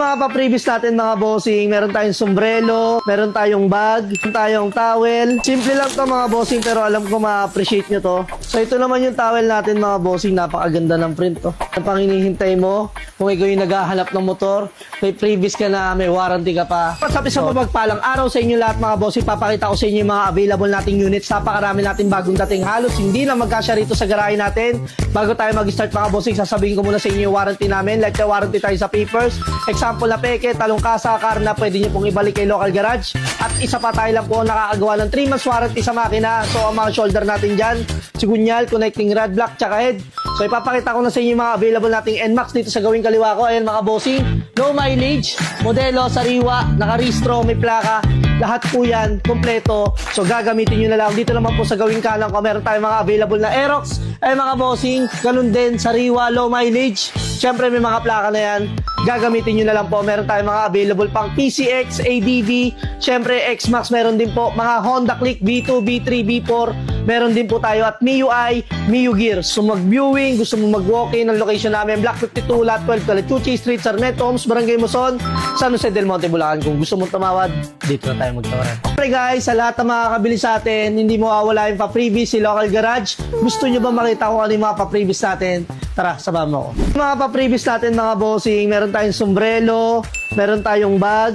Mga pa-previous natin mga bossing, meron tayong sombrero, meron tayong bag, meron tayong towel. Simple lang to mga bossing pero alam ko ma-appreciate nyo to. So ito naman yung towel natin mga bossing, napakaganda ng print to. Ang pang hinihintay mo, kung ikaw yung naghahanap ng motor, may previous ka na, may warranty ka pa. Sabi sa mapagpalang araw sa inyo lahat mga bossing, papakita ko sa inyo yung mga available nating units. Napakarami natin bagong dating, halos hindi na magkasya rito sa garahe natin. Bago tayo mag-start mga bossing, sasabihin ko muna sa inyo yung warranty namin. Like the warranty tayo sa papers. Example na peke, talongkasa, karna, pwede nyo pong ibalik kay local garage. At isa pa tayo lang po nakakagawa ng 3 months warranty sa makina. So ang mga shoulder natin dyan, sigunyal, connecting rod block, tsaka head. So ipapakita ko na sa inyo yung mga available nating NMAX dito sa gawing kaliwa ko. Ayan mga bossing, low mileage, modelo, sariwa, nakaristro, may plaka. Lahat po yan, kompleto. So gagamitin nyo na lang. Dito naman po sa gawing kanan ko, meron tayong mga available na Aerox. Ay mga bossing, ganun din, sariwa, low mileage. Siyempre may mga plaka na yan. Gagamitin nyo na lang po. Meron tayong mga available pang PCX, ADV. Siyempre X-Max meron din po. Mga Honda Click, V2, V3, V4. Meron din po tayo. At MIUI, MIU Gear. So mag-viewing, gusto mo mag-walk-in ang location namin. Block 52, Lot 12, Tucci Street, Sarmiento, Homes, Barangay Muson, San Jose del Monte, Bulacan. Kung gusto mong tumawad, dito na tayo magtawaran. Siyempre guys, sa lahat ng mga kabili sa atin, hindi mo mawawala yung pa-freebies si Local Garage. Gusto nyo ba makita kung ano yung mga pa-freebies natin? Tara, sabahan mo ako. Mga pa-freebies natin mga bossing, meron tayong sombrero, meron tayong bag,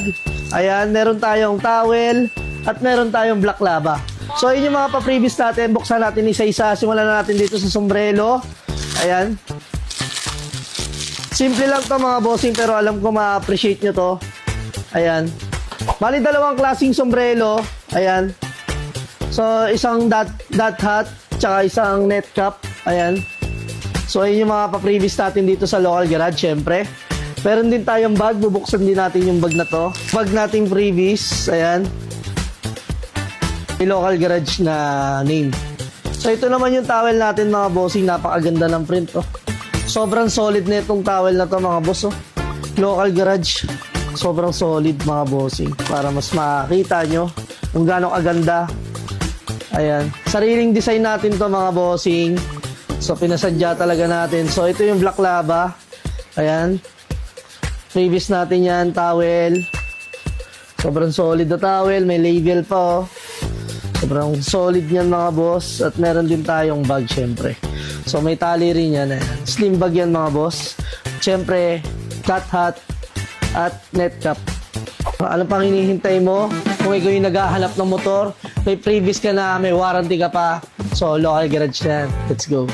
ayan, meron tayong towel, at meron tayong black lava. So yun yung mga pa-freebies natin, buksan natin isa-isa. Simulan na natin dito sa sombrero. Ayan. Simple lang to mga bossing pero alam ko ma-appreciate nyo to. Ayan. Bali dalawang klaseng sombrero. Ayan. So isang dot hat, tsaka isang net cap. Ayan. So ayun yung mga pa-previous natin dito sa local garage, syempre. Meron din tayong bag, bubuksan din natin yung bag na to. Bag nating previous, ayan. May local garage na name. So ito naman yung towel natin mga bossing, napakaganda ng print oh. Sobrang solid na itong towel na to mga boss oh. Local garage, sobrang solid mga bossing. Para mas makita nyo kung gaano kaganda. Ayan, sariling design natin to mga bossing. So pinasadya talaga natin. So ito yung black lava. Ayan. Previous natin yan, towel. Sobrang solid na towel. May label pa oh. Sobrang solid yan mga boss. At meron din tayong bag syempre. So may tali rin yan. Ayan. Slim bag yan mga boss. Syempre, flat hat at net cap. Ano pang hinihintay mo? Kung ikaw yung naghahanap ng motor, may previous ka na, may warranty ka pa. So local garage yan. Let's go.